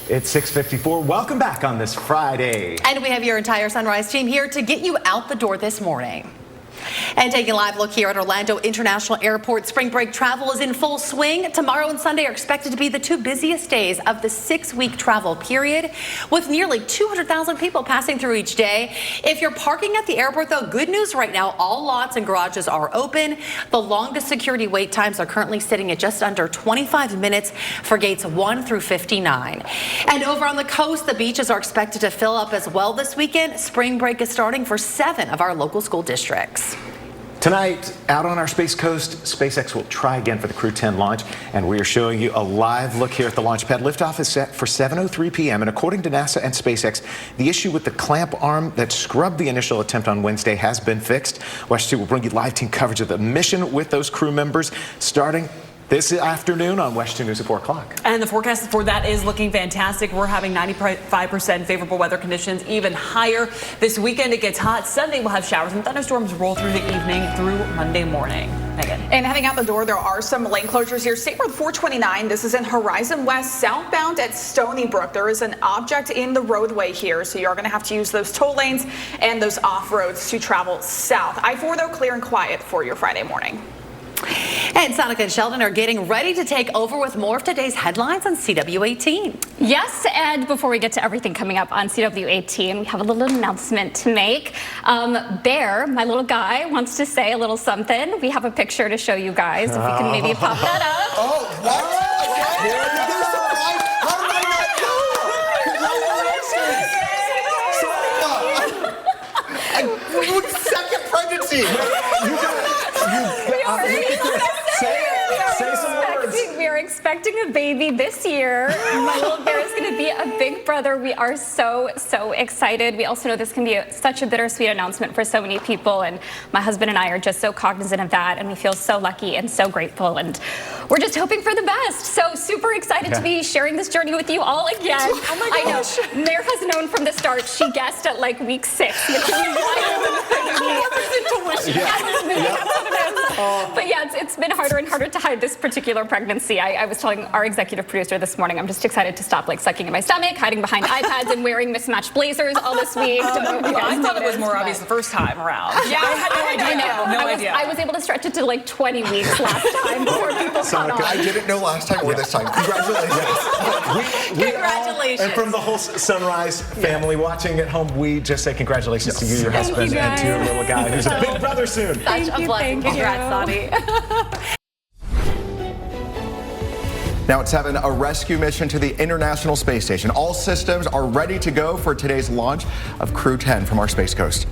It's 6:54. Welcome back on this Friday. And we have your entire Sunrise team here to get you out the door this morning. And taking a live look here at Orlando International Airport, spring break travel is in full swing. Tomorrow and Sunday are expected to be the two busiest days of the 6-week travel period, with nearly 200,000 people passing through each day. If you're parking at the airport, though, good news right now, all lots and garages are open. The longest security wait times are currently sitting at just under 25 minutes for gates 1 through 59. And over on the coast, the beaches are expected to fill up as well this weekend. Spring break is starting for 7 of our local school districts. Tonight, out on our Space Coast, SpaceX will try again for the Crew 10 launch, and we are showing you a live look here at the launch pad. Liftoff is set for 7:03 p.m., and according to NASA and SpaceX, the issue with the clamp arm that scrubbed the initial attempt on Wednesday has been fixed. WESH 2 will bring you live team coverage of the mission with those crew members starting this afternoon on WESH 2 News at 4 o'clock. And the forecast for that is looking fantastic. We're having 95% favorable weather conditions, even higher. This weekend it gets hot. Sunday we'll have showers and thunderstorms roll through the evening through Monday morning. Megan. And heading out the door, there are some lane closures here. State Road 429, this is in Horizon West, southbound at Stony Brook. There is an object in the roadway here, so you are going to have to use those toll lanes and those off roads to travel south. I-4, though, clear and quiet for your Friday morning. And Sonica and Sheldon are getting ready to take over with more of today's headlines on CW18. Yes, and before we get to everything coming up on CW18, we have a little announcement to make. Bear, my little guy, wants to say a little something. We have a picture to show you guys. If we can maybe pop that up. Oh, what? Second pregnancy. We are expecting a baby this year. My little bear is going to be a big brother. We are so excited. We also know this can be such a bittersweet announcement for so many people, and my husband and I are just so cognizant of that, and we feel so lucky and so grateful, and we're just hoping for the best. So super excited to be sharing this journey with you all again. Oh my gosh. I know. Mare has known from the start. She guessed at like week 6. But yeah, it's been harder and harder to hide this particular pregnancy. I was telling our executive producer this morning, I'm just excited to stop like sucking in my stomach, hiding behind iPads, and wearing mismatched blazers all this week. I thought it was more obvious the first time around. Yeah, I had no idea. I was able to stretch it to like 20 weeks last time before people caught on. I didn't know last time or this time. Congratulations. Congratulations. And from the whole Sunrise family watching at home, we just say congratulations to you, your husband, and to your little guy who's a big brother soon. Such a blessing. Congrats, Sonny. Now at 7, a rescue mission to the International Space Station. All systems are ready to go for today's launch of Crew 10 from our Space Coast.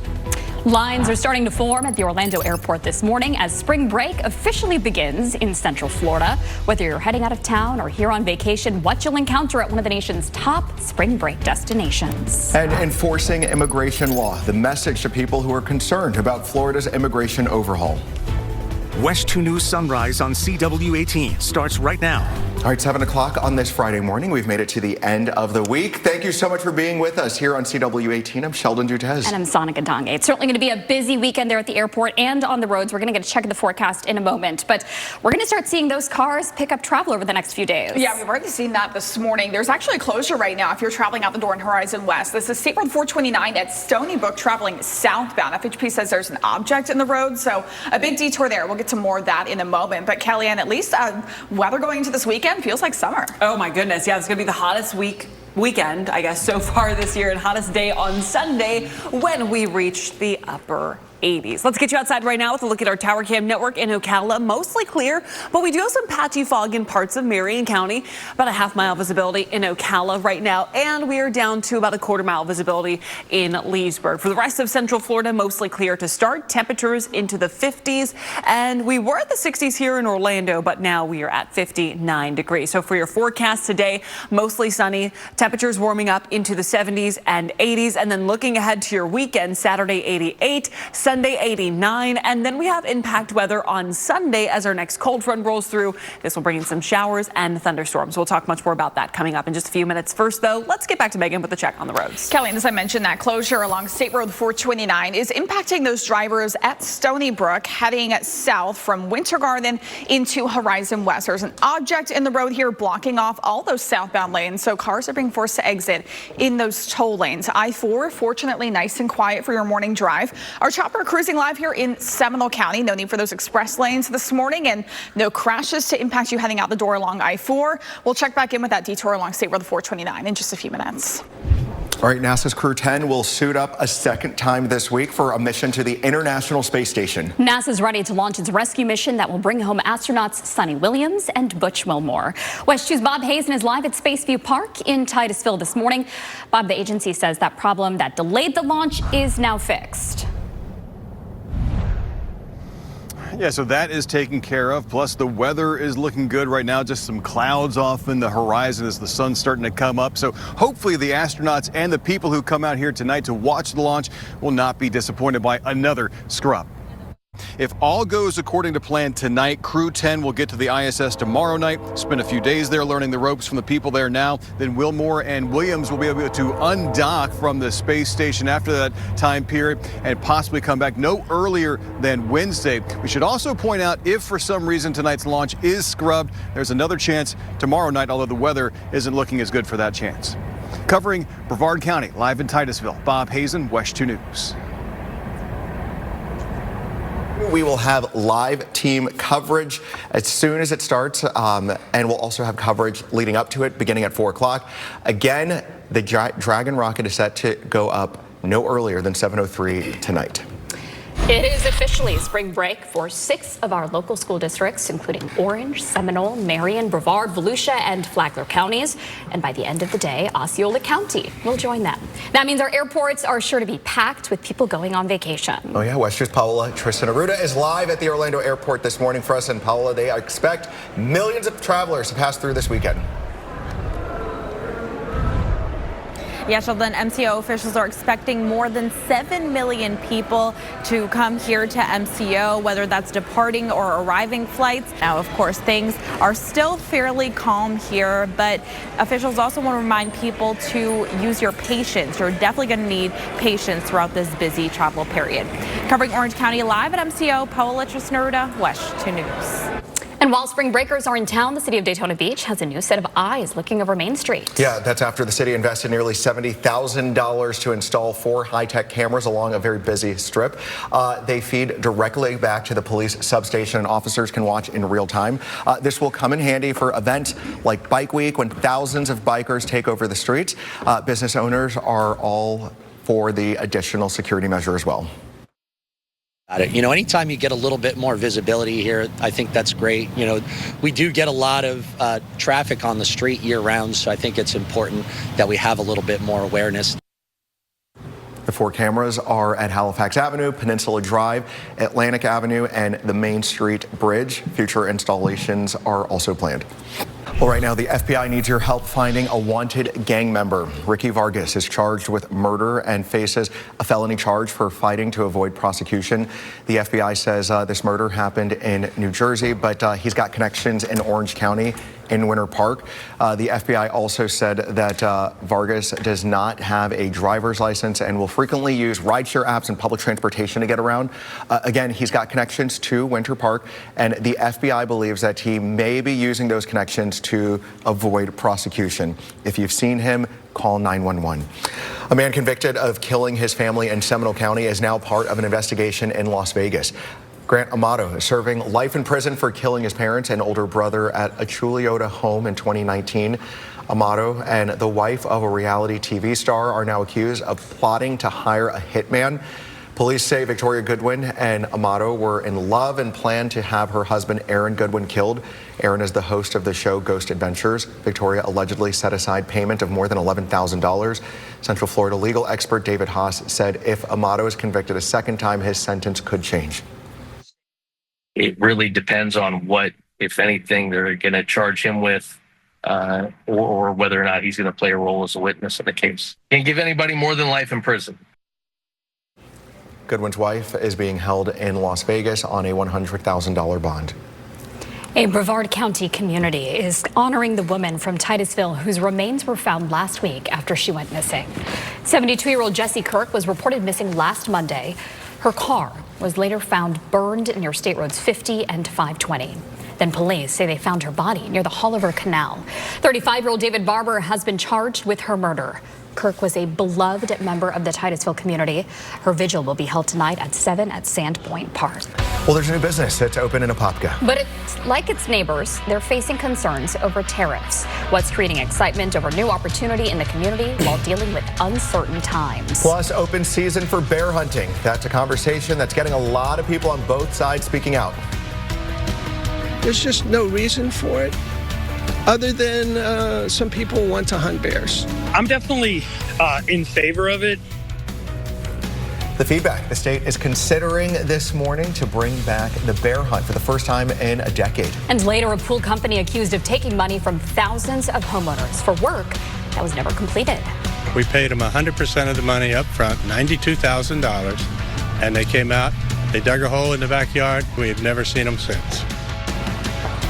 Lines are starting to form at the Orlando airport this morning as spring break officially begins in Central Florida. Whether you're heading out of town or here on vacation, what you'll encounter at one of the nation's top spring break destinations. And enforcing immigration law, the message to people who are concerned about Florida's immigration overhaul. WESH 2 News Sunrise on CW18 starts right now. All right, 7 o'clock on this Friday morning. We've made it to the end of the week. Thank you so much for being with us here on CW18. I'm Sheldon Dutez. And I'm Sonica Donge. It's certainly going to be a busy weekend there at the airport and on the roads. We're going to get a check of the forecast in a moment. But we're going to start seeing those cars pick up travel over the next few days. Yeah, we've already seen that this morning. There's actually a closure right now if you're traveling out the door in Horizon West. This is State Road 429 at Stony Brook traveling southbound. FHP says there's an object in the road, so a big detour there. We'll get to more of that in a moment. But Kellyanne, at least weather going into this weekend feels like summer. Oh my goodness, yeah, it's going to be the hottest weekend, I guess, so far this year, and hottest day on Sunday when we reach the upper 80s. Let's get you outside right now with a look at our tower cam network in Ocala. Mostly clear, but we do have some patchy fog in parts of Marion County. About a half-mile visibility in Ocala right now, and we are down to about a quarter-mile visibility in Leesburg. For the rest of Central Florida, mostly clear to start. Temperatures into the 50s, and we were at the 60s here in Orlando, but now we are at 59 degrees. So for your forecast today, mostly sunny. Temperatures warming up into the 70s and 80s, and then looking ahead to your weekend, Saturday 88, Sunday Sunday 89, and then we have impact weather on Sunday as our next cold front rolls through. This will bring in some showers and thunderstorms. We'll talk much more about that coming up in just a few minutes. First, though, let's get back to Megan with the check on the roads. Kelly, and as I mentioned, that closure along State Road 429 is impacting those drivers at Stony Brook heading south from Winter Garden into Horizon West. There's an object in the road here blocking off all those southbound lanes, so cars are being forced to exit in those toll lanes. I-4, fortunately, nice and quiet for your morning drive. Our chopper cruising live here in Seminole County. No need for those express lanes this morning, and no crashes to impact you heading out the door along I-4. We'll check back in with that detour along State Road 429 in just a few minutes. All right, NASA's Crew 10 will suit up a second time this week for a mission to the International Space Station. NASA's ready to launch its rescue mission that will bring home astronauts Sonny Williams and Butch Wilmore. WESH 2's Bob Hazen is live at Spaceview Park in Titusville this morning. Bob, the agency says that problem that delayed the launch is now fixed. Yeah, so that is taken care of. Plus, the weather is looking good right now. Just some clouds off in the horizon as the sun's starting to come up. So hopefully the astronauts and the people who come out here tonight to watch the launch will not be disappointed by another scrub. If all goes according to plan tonight, Crew 10 will get to the ISS tomorrow night, spend a few days there learning the ropes from the people there now. Then Wilmore and Williams will be able to undock from the space station after that time period and possibly come back no earlier than Wednesday. We should also point out, if for some reason tonight's launch is scrubbed, there's another chance tomorrow night, although the weather isn't looking as good for that chance. Covering Brevard County, live in Titusville, Bob Hazen, WESH 2 News. We will have live team coverage as soon as it starts, and we'll also have coverage leading up to it beginning at 4 o'clock. Again, the Dragon rocket is set to go up no earlier than 7:03 tonight. It is officially spring break for 6 of our local school districts, including Orange, Seminole, Marion, Brevard, Volusia, and Flagler counties. And by the end of the day, Osceola County will join them. That means our airports are sure to be packed with people going on vacation. Oh yeah, WESH 2's Paola Tristan Arruda is live at the Orlando airport this morning for us. And Paola, they expect millions of travelers to pass through this weekend. Yeah, Sheldon, MCO officials are expecting more than 7 million people to come here to MCO, whether that's departing or arriving flights. Now, of course, things are still fairly calm here, but officials also want to remind people to use your patience. You're definitely going to need patience throughout this busy travel period. Covering Orange County live at MCO, Paola Tristan Arruda, WESH 2 News. And while spring breakers are in town, the city of Daytona Beach has a new set of eyes looking over Main Street. Yeah, that's after the city invested nearly $70,000 to install 4 high-tech cameras along a very busy strip. They feed directly back to the police substation, and officers can watch in real time. This will come in handy for events like Bike Week, when thousands of bikers take over the streets. Business owners are all for the additional security measure as well. You know, anytime you get a little bit more visibility here, I think that's great. You know, we do get a lot of traffic on the street year round, so I think it's important that we have a little bit more awareness. The 4 cameras are at Halifax Avenue, Peninsula Drive, Atlantic Avenue, and the Main Street Bridge. Future installations are also planned. Well, right now, the FBI needs your help finding a wanted gang member. Ricky Vargas is charged with murder and faces a felony charge for fighting to avoid prosecution. The FBI says this murder happened in New Jersey, but he's got connections in Orange County in Winter Park. The FBI also said that Vargas does not have a driver's license and will frequently use rideshare apps and public transportation to get around. Again, he's got connections to Winter Park, and the FBI believes that he may be using those connections to avoid prosecution. If you've seen him, call 911. A man convicted of killing his family in Seminole County is now part of an investigation in Las Vegas. Grant Amato is serving life in prison for killing his parents and older brother at a Chuliota home in 2019. Amato and the wife of a reality TV star are now accused of plotting to hire a hitman. Police say Victoria Goodwin and Amato were in love and planned to have her husband Aaron Goodwin killed. Aaron is the host of the show Ghost Adventures. Victoria allegedly set aside payment of more than $11,000. Central Florida legal expert David Haas said if Amato is convicted a second time, his sentence could change. It really depends on what, if anything, they're going to charge him with, or whether or not he's going to play a role as a witness in the case. Can't give anybody more than life in prison. Goodwin's wife is being held in Las Vegas on a $100,000 bond. A Brevard County community is honoring the woman from Titusville whose remains were found last week after she went missing. 72-year-old Jessie Kirk was reported missing last Monday. Her car was later found burned near State Roads 50 and 520. Then police say they found her body near the Holliver Canal. 35-year-old David Barber has been charged with her murder. Kirk was a beloved member of the Titusville community. Her vigil will be held tonight at 7 at Sandpoint Park. Well, there's a new business that's open in Apopka. But it's like its neighbors, they're facing concerns over tariffs. What's creating excitement over new opportunity in the community while dealing with uncertain times. Plus, open season for bear hunting. That's a conversation that's getting a lot of people on both sides speaking out. There's just no reason for it other than some people want to hunt bears. I'm definitely in favor of it. The feedback: the state is considering this morning to bring back the bear hunt for the first time in a decade. And later, a pool company accused of taking money from thousands of homeowners for work that was never completed. We paid them 100% of the money up front, $92,000, and they came out, they dug a hole in the backyard. We've never seen them since.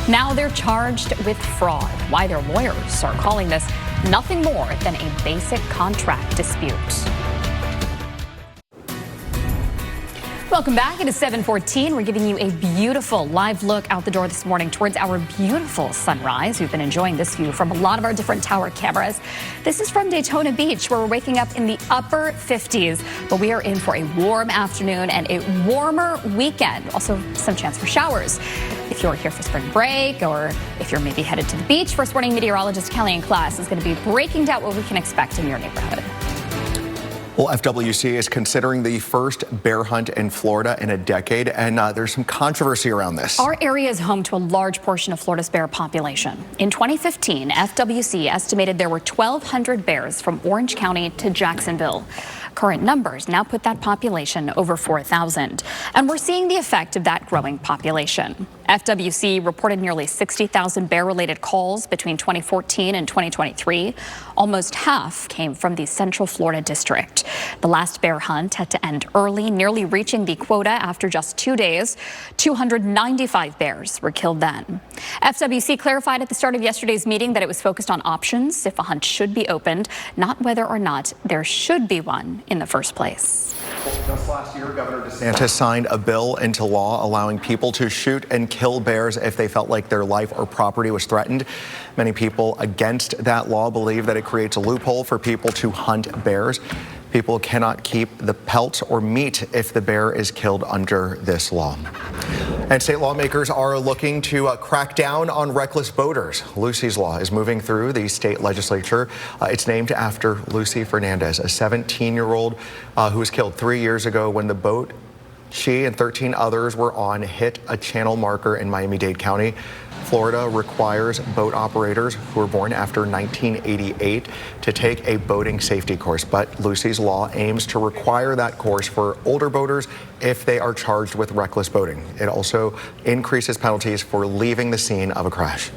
Now they're charged with fraud. Why their lawyers are calling this nothing more than a basic contract dispute. Welcome back. It is 7:14. We're giving you a beautiful live look out the door this morning towards our beautiful sunrise. We've been enjoying this view from a lot of our different tower cameras. This is from Daytona Beach, where we're waking up in the upper 50s, but we are in for a warm afternoon and a warmer weekend. Also, some chance for showers. If you're here for spring break, or if you're maybe headed to the beach, First Morning meteorologist Kelly in class is going to be breaking down what we can expect in your neighborhood. Well, FWC is considering the first bear hunt in Florida in a decade, and there's some controversy around this. Our area is home to a large portion of Florida's bear population. In 2015, FWC estimated there were 1,200 bears from Orange County to Jacksonville. Current numbers now put that population over 4,000. And we're seeing the effect of that growing population. FWC reported nearly 60,000 bear-related calls between 2014 and 2023. Almost half came from the Central Florida district. The last bear hunt had to end early, nearly reaching the quota after just 2 days. 295 bears were killed then. FWC clarified at the start of yesterday's meeting that it was focused on options if a hunt should be opened, not whether or not there should be one in the first place. Just last year, Governor DeSantis signed a bill into law allowing people to shoot and kill bears if they felt like their life or property was threatened. Many people against that law believe that it creates a loophole for people to hunt bears. People cannot keep the pelts or meat if the bear is killed under this law. And state lawmakers are looking to crack down on reckless boaters. Lucy's Law is moving through the state legislature. It's named after Lucy Fernandez, a 17-year-old who was killed 3 years ago when the boat she and 13 others were on hit a channel marker in Miami-Dade County. Florida requires boat operators who were born after 1988 to take a boating safety course, but Lucy's Law aims to require that course for older boaters if they are charged with reckless boating. It also increases penalties for leaving the scene of a crash.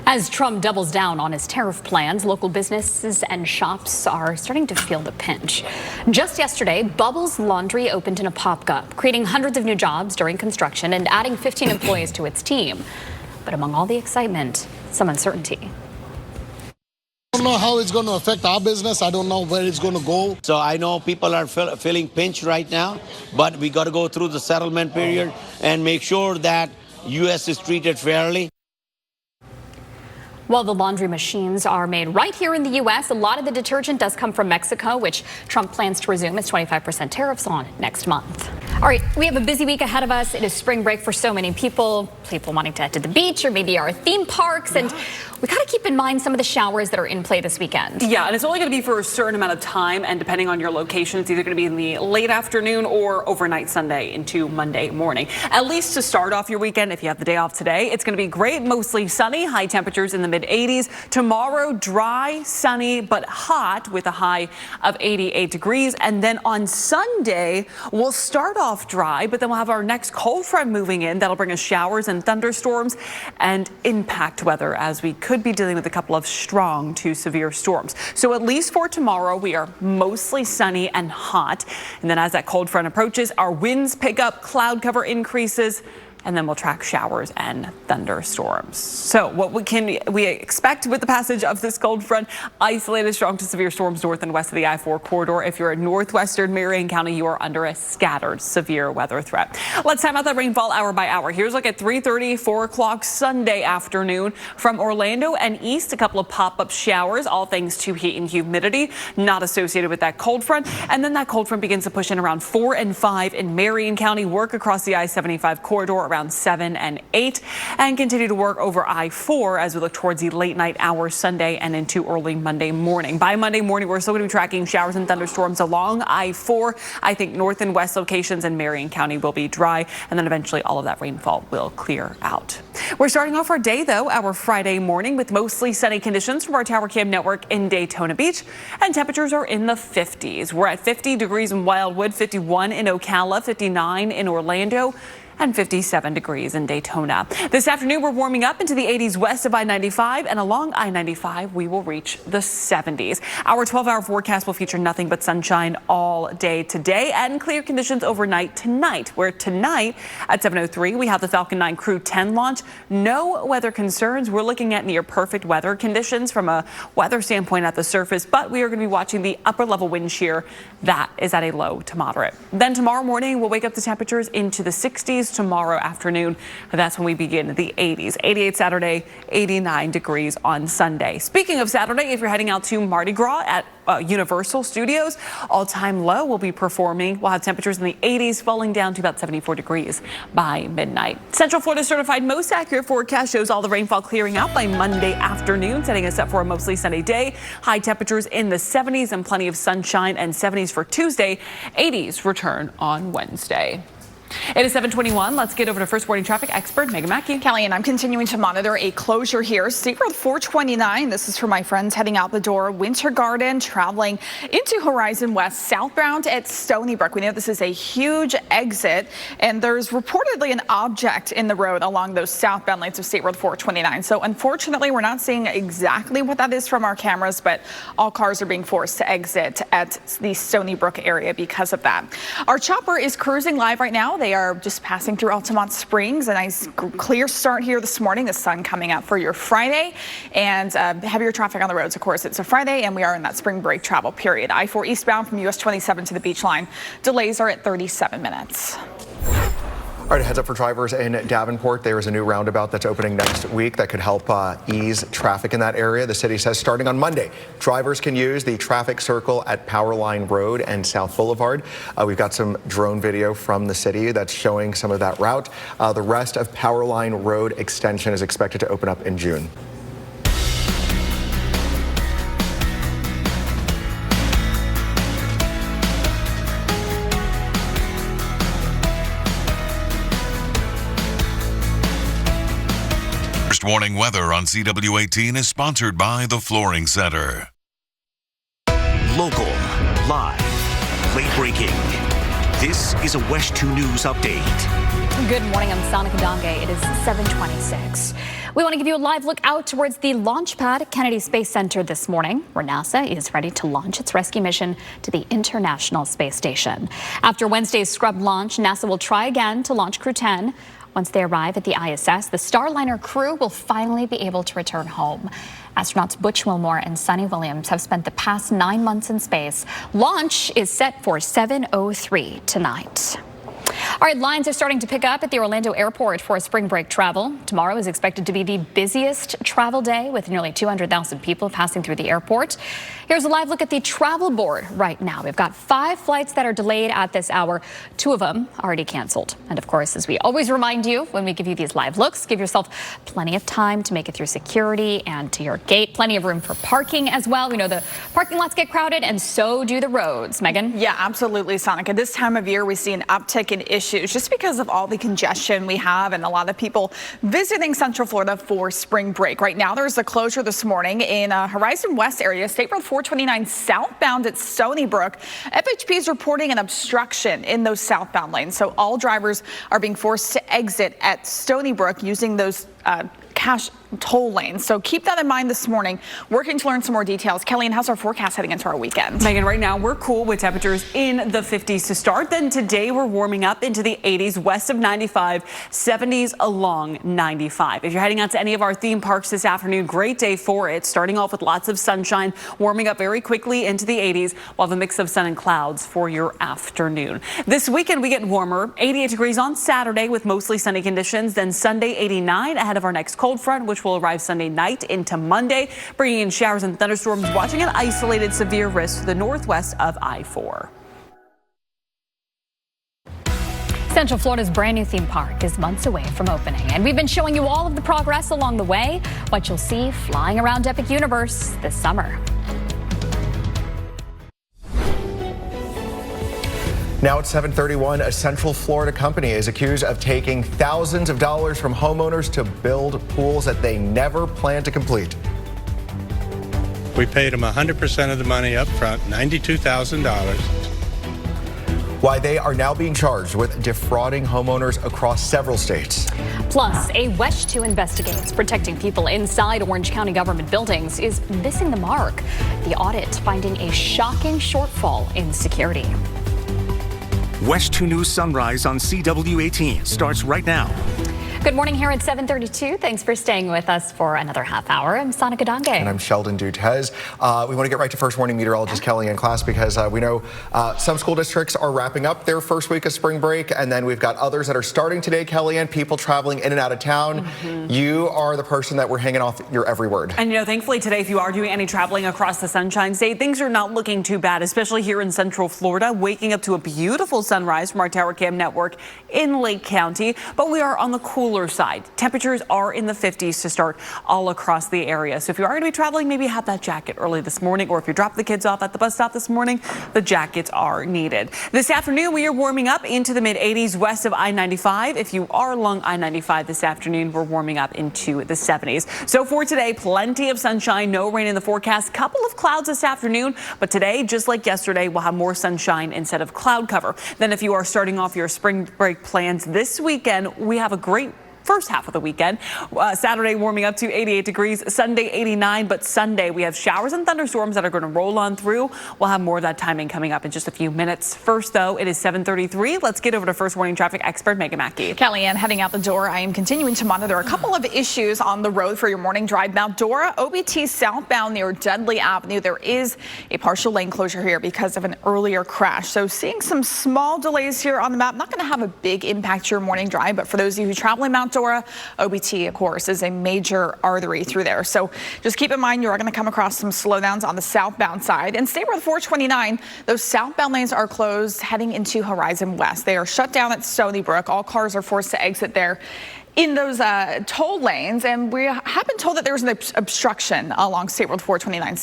As Trump doubles down on his tariff plans, local businesses and shops are starting to feel the pinch. Just yesterday, Bubbles Laundry opened in Apopka, creating hundreds of new jobs during construction and adding 15 employees to its team. But among all the excitement, some uncertainty. I don't know how it's going to affect our business. I don't know where it's going to go. So I know people are feeling pinched right now, but we got to go through the settlement period and make sure that U.S. is treated fairly. While the laundry machines are made right here in the U.S., a lot of the detergent does come from Mexico, which Trump plans to resume its 25% tariffs on next month. All right, we have a busy week ahead of us. It is spring break for so many people wanting to head to the beach or maybe our theme parks. And we got to keep in mind some of the showers that are in play this weekend. Yeah, and it's only going to be for a certain amount of time. And depending on your location, it's either going to be in the late afternoon or overnight Sunday into Monday morning. At least to start off your weekend, if you have the day off today, it's going to be great. Mostly sunny, high temperatures in the mid-80s. Tomorrow, dry, sunny, but hot with a high of 88 degrees. And then on Sunday, we'll start off dry, but then we'll have our next cold front moving in. That'll bring us showers and thunderstorms and impact weather as we could be dealing with a couple of strong to severe storms. So at least for tomorrow, we are mostly sunny and hot. And then as that cold front approaches, our winds pick up, cloud cover increases, and then we'll track showers and thunderstorms. So what we expect with the passage of this cold front? Isolated strong to severe storms north and west of the I-4 corridor. If you're in northwestern Marion County, you are under a scattered severe weather threat. Let's time out that rainfall hour by hour. Here's a look at 3:30, 4 o'clock Sunday afternoon. From Orlando and east, a couple of pop-up showers, all thanks to heat and humidity, not associated with that cold front. And then that cold front begins to push in around 4 and 5 in Marion County, work across the I-75 corridor around 7 and 8, and continue to work over I-4 as we look towards the late night hours Sunday and into early Monday morning. By Monday morning, we're still going to be tracking showers and thunderstorms along I-4. I think north and west locations in Marion County will be dry, and then eventually all of that rainfall will clear out. We're starting off our day, though, our Friday morning with mostly sunny conditions from our Tower Cam network in Daytona Beach, and temperatures are in the 50s. We're at 50 degrees in Wildwood, 51 in Ocala, 59 in Orlando, and 57 degrees in Daytona. This afternoon, we're warming up into the 80s west of I-95, and along I-95, we will reach the 70s. Our 12-hour forecast will feature nothing but sunshine all day today and clear conditions overnight tonight, where tonight at 7:03, we have the Falcon 9 Crew 10 launch. No weather concerns. We're looking at near perfect weather conditions from a weather standpoint at the surface, but we are going to be watching the upper level wind shear. That is at a low to moderate. Then tomorrow morning, we'll wake up the temperatures into the 60s. Tomorrow afternoon, that's when we begin the 80s. 88 Saturday, 89 degrees on Sunday. Speaking of Saturday, if you're heading out to Mardi Gras at Universal Studios, all-time low will be performing. We'll have temperatures in the 80s, falling down to about 74 degrees by midnight. Central Florida certified most accurate forecast shows all the rainfall clearing out by Monday afternoon, setting us up for a mostly sunny day. High temperatures in the 70s and plenty of sunshine, and 70s for Tuesday. 80s return on Wednesday. It is 7:21. Let's get over to First Warning Traffic expert Megan Mackey. Kelly, and I'm continuing to monitor a closure here. State Road 429. This is for my friends heading out the door. Winter Garden, traveling into Horizon West southbound at Stony Brook. We know this is a huge exit, and there's reportedly an object in the road along those southbound lanes of State Road 429. So unfortunately, we're not seeing exactly what that is from our cameras, but all cars are being forced to exit at the Stony Brook area because of that. Our chopper is cruising live right now. They are just passing through Altamont Springs. A nice clear start here this morning. The sun coming out for your Friday, and heavier traffic on the roads. Of course, it's a Friday, and we are in that spring break travel period. I-4 eastbound from US 27 to the beach line. Delays are at 37 minutes. All right, a heads up for drivers in Davenport. There is a new roundabout that's opening next week that could help ease traffic in that area. The city says starting on Monday, drivers can use the traffic circle at Powerline Road and South Boulevard. We've got some drone video from the city that's showing some of that route. The rest of Powerline Road extension is expected to open up in June. First Warning Weather on CW18 is sponsored by the Flooring Center. Local, live, late breaking. This is a WESH 2 News update. Good morning, I'm Sonica Donge. It is 7:26. We want to give you a live look out towards the launch pad at Kennedy Space Center this morning, where NASA is ready to launch its rescue mission to the International Space Station. After Wednesday's scrub launch, NASA will try again to launch Crew 10. Once they arrive at the ISS, the Starliner crew will finally be able to return home. Astronauts Butch Wilmore and Sunny Williams have spent the past 9 months in space. Launch is set for 7:03 tonight. All right, lines are starting to pick up at the Orlando airport for spring break travel. Tomorrow is expected to be the busiest travel day with nearly 200,000 people passing through the airport. Here's a live look at the travel board right now. We've got 5 flights that are delayed at this hour. 2 of them already canceled. And of course, as we always remind you when we give you these live looks, give yourself plenty of time to make it through security and to your gate. Plenty of room for parking as well. We know the parking lots get crowded, and so do the roads. Megan? Yeah, absolutely, Sonica. This time of year, we see an uptick in issues just because of all the congestion we have and a lot of people visiting Central Florida for spring break. Right now, there's a closure this morning in Horizon West area, State Road 429 southbound at Stony Brook. FHP is reporting an obstruction in those southbound lanes, so all drivers are being forced to exit at Stony Brook using those toll lanes. So keep that in mind this morning. Working to learn some more details. Kellyanne, how's our forecast heading into our weekend? Megan, right now we're cool with temperatures in the 50s to start. Then today we're warming up into the 80s west of 95, 70s along 95. If you're heading out to any of our theme parks this afternoon, great day for it. Starting off with lots of sunshine, warming up very quickly into the 80s, while the mix of sun and clouds for your afternoon. This weekend we get warmer, 88 degrees on Saturday with mostly sunny conditions. Then Sunday 89 ahead of our next cold front, which will arrive Sunday night into Monday, bringing in showers and thunderstorms, watching an isolated severe risk to the northwest of I-4. Central Florida's brand new theme park is months away from opening, and we've been showing you all of the progress along the way, what you'll see flying around Epic Universe this summer. Now at 7:31, a Central Florida company is accused of taking thousands of dollars from homeowners to build pools that they never planned to complete. We paid them 100% of the money up front, $92,000. Why they are now being charged with defrauding homeowners across several states. Plus, a WESH 2 investigates protecting people inside Orange County government buildings is missing the mark. The audit finding a shocking shortfall in security. WESH 2 News Sunrise on CW18 starts right now. Good morning here at 7:32. Thanks for staying with us for another half hour. I'm Sonica Dange. And I'm Sheldon Dutez. We want to get right to first warning meteorologist Kellyanne Class because we know some school districts are wrapping up their first week of spring break, and then we've got others that are starting today. Kellyanne, people traveling in and out of town. You are the person that we're hanging off your every word. And thankfully today, if you are doing any traveling across the Sunshine State, things are not looking too bad, especially here in Central Florida, waking up to a beautiful sunrise from our Tower Cam network in Lake County. But we are on the cooler side. Temperatures are in the 50s to start all across the area. So if you are going to be traveling, maybe have that jacket early this morning, or if you drop the kids off at the bus stop this morning, the jackets are needed. This afternoon, we are warming up into the mid-80s west of I-95. If you are along I-95 this afternoon, we're warming up into the 70s. So for today, plenty of sunshine, no rain in the forecast, couple of clouds this afternoon, but today, just like yesterday, we'll have more sunshine instead of cloud cover. Then if you are starting off your spring break plans this weekend, we have a great first half of the weekend. Saturday warming up to 88 degrees, Sunday 89, but Sunday we have showers and thunderstorms that are going to roll on through. We'll have more of that timing coming up in just a few minutes. First, though, it is 7:33. Let's get over to first warning traffic expert Megan Mackey. Kellyanne, heading out the door, I am continuing to monitor a couple of issues on the road for your morning drive. Mount Dora, OBT southbound near Dudley Avenue. There is a partial lane closure here because of an earlier crash. So seeing some small delays here on the map. Not going to have a big impact to your morning drive, but for those of you who travel in Mount Dora, OBT, of course, is a major artery through there. So just keep in mind you are going to come across some slowdowns on the southbound side. And State Road 429, those southbound lanes are closed heading into Horizon West. They are shut down at Stony Brook. All cars are forced to exit there in those toll lanes, and we have been told that there was an obstruction along State Road 429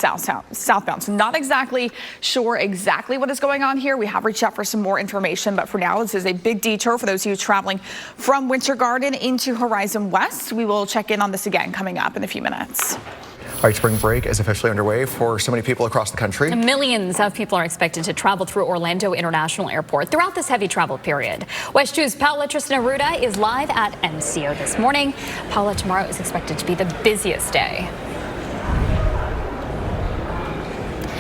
southbound. So not exactly sure exactly what is going on here. We have reached out for some more information, but for now, this is a big detour for those of you traveling from Winter Garden into Horizon West. We will check in on this again coming up in a few minutes. All right, spring break is officially underway for so many people across the country. Millions of people are expected to travel through Orlando International Airport throughout this heavy travel period. WESH 2's Paola Tristan-Arruda is live at MCO this morning. Paola, tomorrow is expected to be the busiest day.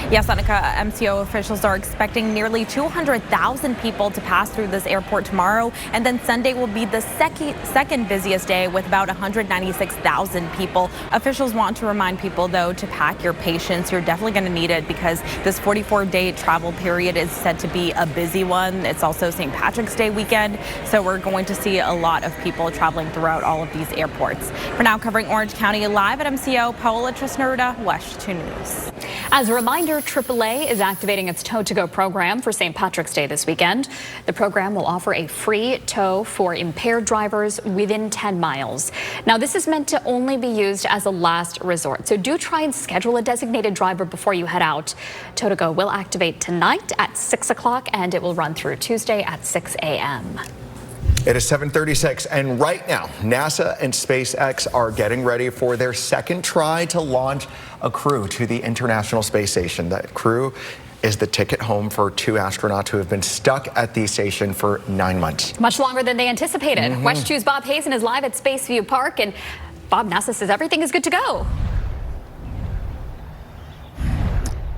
Yes, Annika, MCO officials are expecting nearly 200,000 people to pass through this airport tomorrow, and then Sunday will be the second busiest day with about 196,000 people. Officials want to remind people, though, to pack your patience. You're definitely going to need it because this 44-day travel period is said to be a busy one. It's also St. Patrick's Day weekend, so we're going to see a lot of people traveling throughout all of these airports. For now, covering Orange County live at MCO, Paola Tristan-Arruda, WESH 2 News. As a reminder, AAA is activating its Tow to Go program for St. Patrick's Day this weekend. The program will offer a free tow for impaired drivers within 10 miles. Now, this is meant to only be used as a last resort, so do try and schedule a designated driver before you head out. Tow to Go will activate tonight at 6 o'clock, and it will run through Tuesday at 6 a.m. It is 7:36, and right now, NASA and SpaceX are getting ready for their second try to launch a crew to the International Space Station. That crew is the ticket home for two astronauts who have been stuck at the station for 9 months. Much longer than they anticipated. WESH 2's Bob Hazen is live at Spaceview Park, and Bob Nassa says everything is good to go.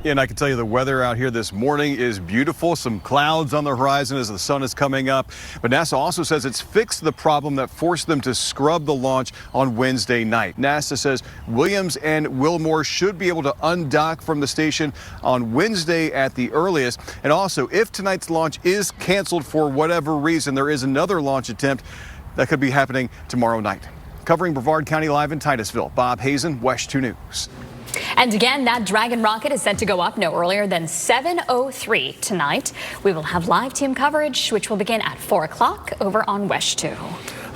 Yeah, and I can tell you the weather out here this morning is beautiful. Some clouds on the horizon as the sun is coming up. But NASA also says it's fixed the problem that forced them to scrub the launch on Wednesday night. NASA says Williams and Wilmore should be able to undock from the station on Wednesday at the earliest. And also, if tonight's launch is canceled for whatever reason, there is another launch attempt that could be happening tomorrow night. Covering Brevard County live in Titusville, Bob Hazen, WESH 2 News. And again, that Dragon rocket is set to go up no earlier than 7:03 tonight. We will have live team coverage, which will begin at 4 o'clock over on WESH 2.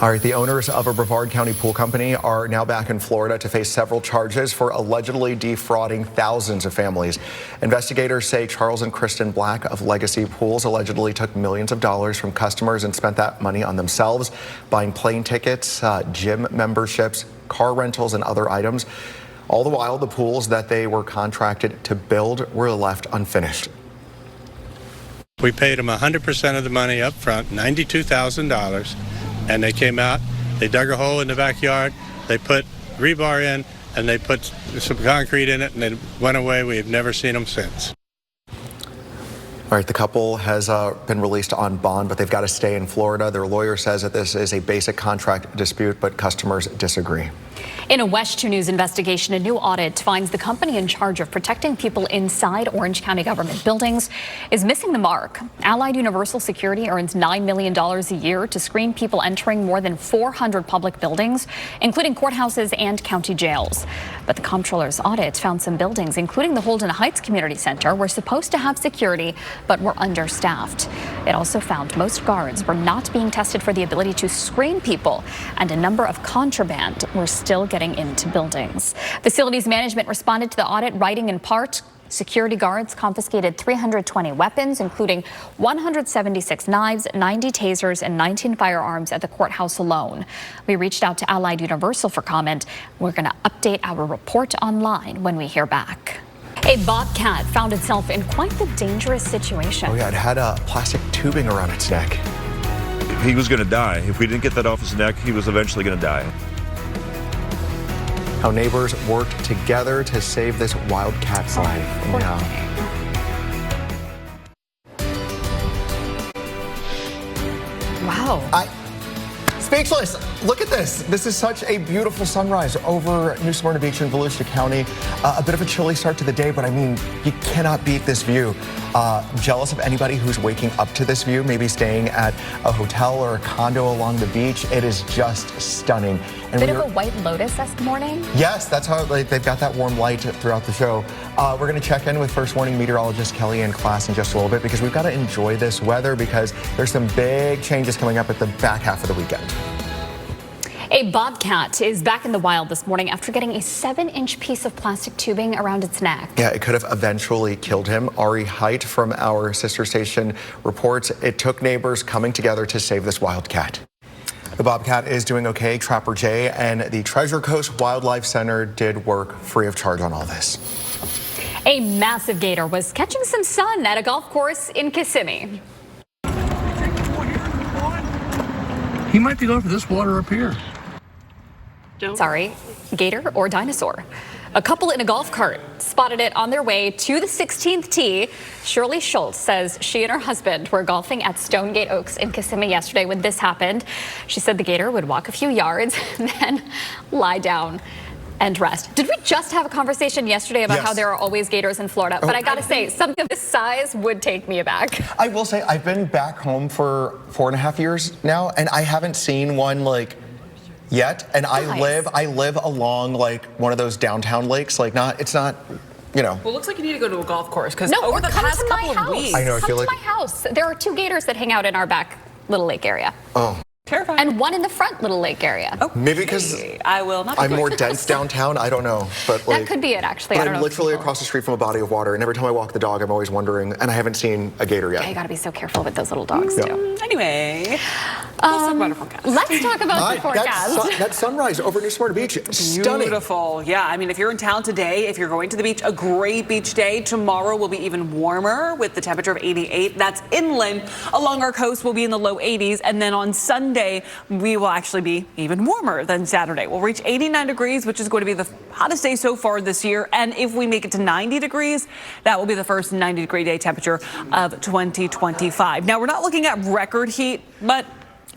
All right, the owners of a Brevard County pool company are now back in Florida to face several charges for allegedly defrauding thousands of families. Investigators say Charles and Kristen Black of Legacy Pools allegedly took millions of dollars from customers and spent that money on themselves, buying plane tickets, gym memberships, car rentals, and other items. All the while, the pools that they were contracted to build were left unfinished. We paid them 100% of the money up front, $92,000, and they came out, they dug a hole in the backyard, they put rebar in, and they put some concrete in it, and they went away. We've never seen them since. All right, the couple has been released on bond, but they've got to stay in Florida. Their lawyer says that this is a basic contract dispute, but customers disagree. In a WESH 2 News investigation, a new audit finds the company in charge of protecting people inside Orange County government buildings is missing the mark. Allied Universal Security earns $9 million a year to screen people entering more than 400 public buildings, including courthouses and county jails. But the comptroller's audit found some buildings, including the Holden Heights Community Center, were supposed to have security but were understaffed. It also found most guards were not being tested for the ability to screen people, and a number of contraband were still getting into buildings. Facilities management responded to the audit, writing in part, security guards confiscated 320 weapons, including 176 knives, 90 tasers, and 19 firearms at the courthouse alone. We reached out to Allied Universal for comment. We're going to update our report online when we hear back. A bobcat found itself in quite the dangerous situation. Oh yeah, it had a plastic tubing around its neck. He was going to die. If we didn't get that off his neck, he was eventually going to die. How neighbors worked together to save this wild cat's life. Yeah. Wow. Speechless. Look at this. This is such a beautiful sunrise over New Smyrna Beach in Volusia County. A bit of a chilly start to the day, but I mean, you cannot beat this view. Jealous of anybody who's waking up to this view, maybe staying at a hotel or a condo along the beach. It is just stunning. And Bit of a White Lotus-esque morning. Yes, that's how they've got that warm light throughout the show. We're going to check in with First Warning meteorologist Kelly in class in just a little bit because we've got to enjoy this weather because there's some big changes coming up at the back half of the weekend. A bobcat is back in the wild this morning after getting a 7-inch piece of plastic tubing around its neck. Yeah, it could have eventually killed him. Ari Height from our sister station reports it took neighbors coming together to save this wild cat. The bobcat is doing okay. Trapper Jay and the Treasure Coast Wildlife Center did work free of charge on all this. A massive gator was catching some sun at a golf course in Kissimmee. He might be going for this water up here. Sorry, gator or dinosaur. A couple in a golf cart spotted it on their way to the 16th tee. Shirley Schultz says she and her husband were golfing at Stonegate Oaks in Kissimmee yesterday when this happened. She said the gator would walk a few yards and then lie down and rest. Did we just have a conversation yesterday about how there are always gators in Florida? But I gotta say, something of this size would take me aback. I will say I've been back home for 4.5 years now, and I haven't seen one yet. And Nice. I live along one of those downtown lakes. It's not, Well, it looks like you need to go to a golf course because No, over or the come past to my couple of house. weeks. I know, I Come feel to like- my house. There are 2 gators that hang out in our back little lake area. Oh. Terrifying. And one in the front little lake area. Maybe because I will not. I'm more dense downtown. I don't know, but That could be it, actually. But I don't I'm know. literally across the street from a body of water, and every time I walk the dog, I'm always wondering. And I haven't seen a gator yet. Yeah, you gotta be so careful with those little dogs too. Anyway. Let's talk about a forecast. Let's talk about the forecast. That sunrise over New Smyrna Beach, stunning. Beautiful. Yeah, I mean, if you're in town today, if you're going to the beach, a great beach day. Tomorrow will be even warmer with the temperature of 88. That's inland. Along our coast, we'll be in the low 80s. And then on Sunday, we will actually be even warmer than Saturday. We'll reach 89 degrees, which is going to be the hottest day so far this year. And if we make it to 90 degrees, that will be the first 90-degree day temperature of 2025. Now, we're not looking at record heat, but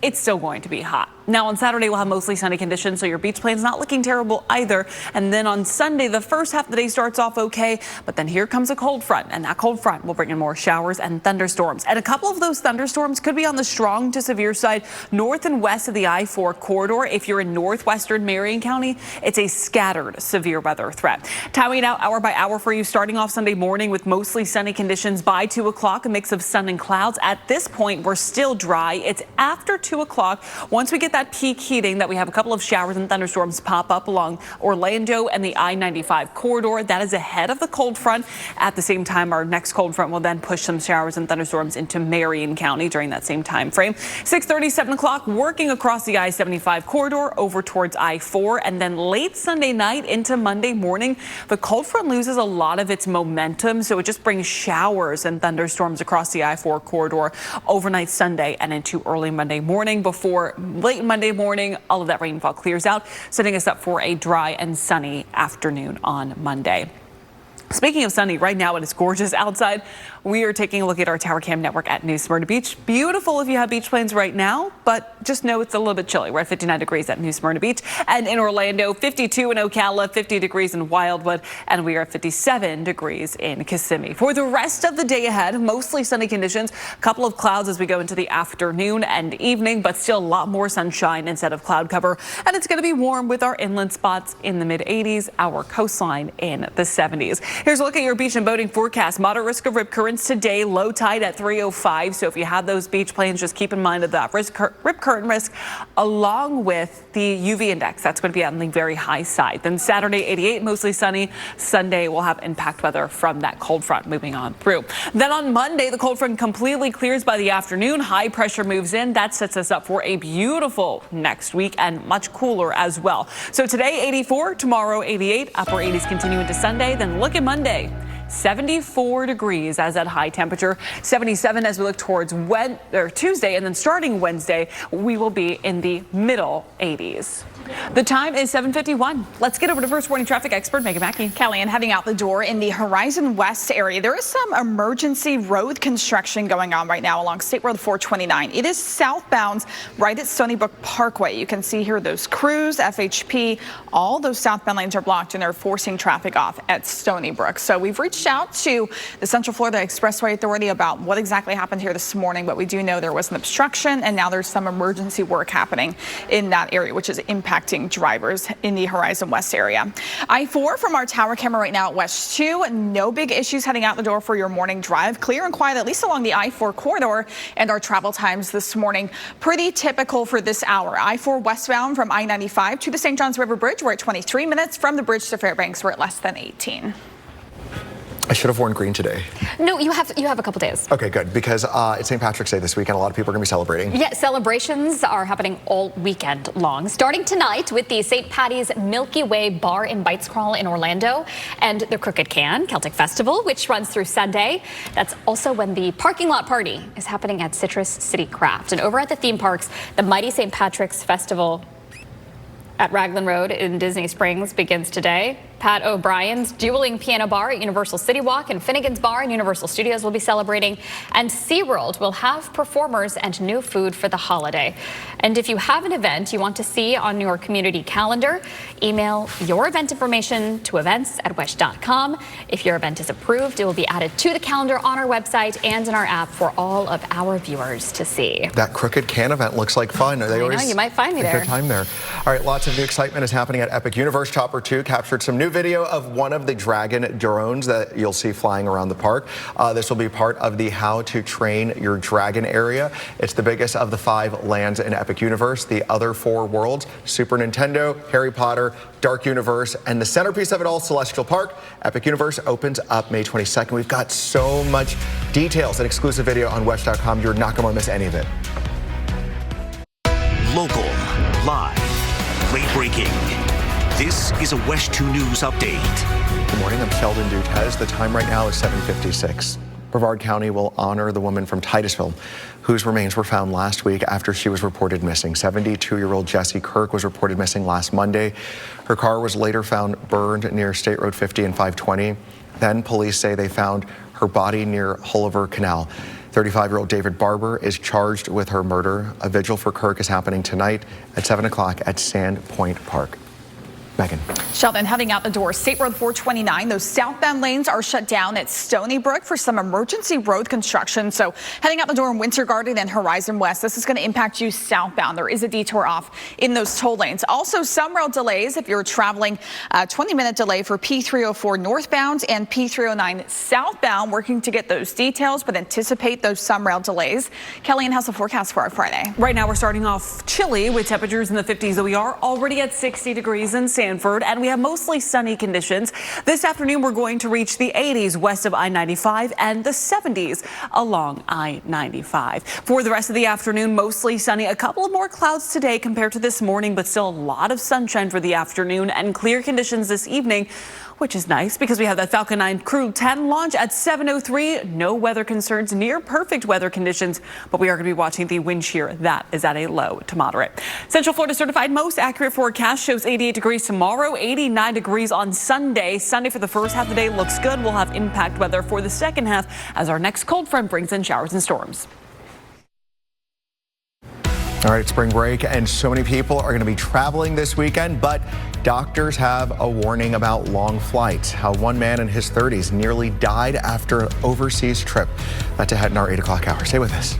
it's still going to be hot. Now on Saturday, we'll have mostly sunny conditions, so your beach plan's not looking terrible either. And then on Sunday, the first half of the day starts off okay, but then here comes a cold front, and that cold front will bring in more showers and thunderstorms. And a couple of those thunderstorms could be on the strong to severe side, north and west of the I-4 corridor. If you're in northwestern Marion County, it's a scattered severe weather threat. Timing it out hour by hour for you, starting off Sunday morning with mostly sunny conditions by 2 o'clock, a mix of sun and clouds. At this point, we're still dry. It's after 2 o'clock. Once we get that peak heating, that we have a couple of showers and thunderstorms pop up along Orlando and the I-95 corridor. That is ahead of the cold front. At the same time, our next cold front will then push some showers and thunderstorms into Marion County during that same time frame. 6:30, 7 o'clock, working across the I-75 corridor over towards I-4, and then late Sunday night into Monday morning, the cold front loses a lot of its momentum, so it just brings showers and thunderstorms across the I-4 corridor overnight Sunday and into early Monday morning. Before late Monday morning, all of that rainfall clears out, setting us up for a dry and sunny afternoon on Monday. Speaking of sunny, right now it is gorgeous outside. We are taking a look at our Tower Cam network at New Smyrna Beach. Beautiful if you have beach plans right now, but just know it's a little bit chilly. We're at 59 degrees at New Smyrna Beach, and in Orlando, 52 in Ocala, 50 degrees in Wildwood, and we are at 57 degrees in Kissimmee. For the rest of the day ahead, mostly sunny conditions, a couple of clouds as we go into the afternoon and evening, but still a lot more sunshine instead of cloud cover. And it's going to be warm with our inland spots in the mid 80s, our coastline in the 70s. Here's a look at your beach and boating forecast. Moderate risk of rip currents today, low tide at 3:05. So if you have those beach plans, just keep in mind of that rip current risk along with the UV index. That's going to be on the very high side. Then Saturday, 88, mostly sunny. Sunday, we'll have impact weather from that cold front moving on through. Then on Monday, the cold front completely clears by the afternoon. High pressure moves in. That sets us up for a beautiful next week and much cooler as well. So today, 84, tomorrow, 88, upper 80s continue into Sunday. Then look at Monday. 74 degrees as that high temperature, 77 as we look towards Tuesday, and then starting Wednesday, we will be in the middle 80s. The time is 7:51. Let's get over to First Warning traffic expert Megan Mackey. Kellyanne, heading out the door in the Horizon West area, there is some emergency road construction going on right now along State Road 429. It is southbound right at Stony Brook Parkway. You can see here those crews, FHP, all those southbound lanes are blocked and they're forcing traffic off at Stony Brook. So we've reached out to the Central Florida Expressway Authority about what exactly happened here this morning, but we do know there was an obstruction and now there's some emergency work happening in that area, which is impacting drivers in the Horizon West area. I-4 from our tower camera right now at WESH 2. No big issues heading out the door for your morning drive. Clear and quiet, at least along the I-4 corridor, and our travel times this morning pretty typical for this hour. I-4 westbound from I-95 to the St. Johns River Bridge. We're at 23 minutes. From the bridge to Fairbanks, we're at less than 18. I should have worn green today. No, you have a couple days. Okay, good, because it's St. Patrick's Day this weekend. A lot of people are going to be celebrating. Yeah, celebrations are happening all weekend long, starting tonight with the St. Patty's Milky Way Bar and Bites Crawl in Orlando and the Crooked Can Celtic Festival, which runs through Sunday. That's also when the parking lot party is happening at Citrus City Craft. And over at the theme parks, the Mighty St. Patrick's Festival at Raglan Road in Disney Springs begins today. Pat O'Brien's Dueling Piano Bar at Universal City Walk and Finnegan's Bar in Universal Studios will be celebrating. And SeaWorld will have performers and new food for the holiday. And if you have an event you want to see on your community calendar, email your event information to events@wesh.com. If your event is approved, it will be added to the calendar on our website and in our app for all of our viewers to see. That Crooked Can event looks like fun. Are they always you might find me there. Good time there. All right, lots of new excitement is happening at Epic Universe. Chopper 2 captured some new video of one of the Dragon drones that you'll see flying around the park. This will be part of the How to Train Your Dragon area. It's the biggest of the 5 lands in Epic Universe. The other 4 worlds, Super Nintendo, Harry Potter, Dark Universe, and the centerpiece of it all, Celestial Park. Epic Universe opens up May 22nd. We've got so much details and exclusive video on WESH.com. You're not going to miss any of it. Local, live, late breaking. This is a WESH 2 News update. Good morning, I'm Sheldon Dutez. The time right now is 7:56. Brevard County will honor the woman from Titusville whose remains were found last week after she was reported missing. 72-year-old Jessie Kirk was reported missing last Monday. Her car was later found burned near State Road 50 and 520. Then police say they found her body near Hulliver Canal. 35-year-old David Barber is charged with her murder. A vigil for Kirk is happening tonight at 7 o'clock at Sand Point Park. Megan. Sheldon, heading out the door, State Road 429, those southbound lanes are shut down at Stony Brook for some emergency road construction. So heading out the door in Winter Garden and Horizon West, this is going to impact you southbound. There is a detour off in those toll lanes. Also, some rail delays if you're traveling. 20-minute delay for P304 northbound and P309 southbound. Working to get those details, but anticipate those some rail delays. Kellyanne has the forecast for our Friday. Right now, we're starting off chilly with temperatures in the 50s. We are already at 60 degrees in Sanford, and we have mostly sunny conditions. This afternoon, we're going to reach the 80s west of I-95 and the 70s along I-95. For the rest of the afternoon, mostly sunny. A couple of more clouds today compared to this morning, but still a lot of sunshine for the afternoon and clear conditions this evening, which is nice because we have that Falcon 9 Crew 10 launch at 7:03. No weather concerns, near perfect weather conditions, but we are going to be watching the wind shear. That is at a low to moderate. Central Florida certified most accurate forecast shows 88 degrees tomorrow, 89 degrees on Sunday. Sunday for the first half of the day looks good. We'll have impact weather for the second half as our next cold front brings in showers and storms. All right, spring break, and so many people are going to be traveling this weekend, but doctors have a warning about long flights. How one man in his 30s nearly died after an overseas trip. That's ahead in our 8 o'clock hour. Stay with us.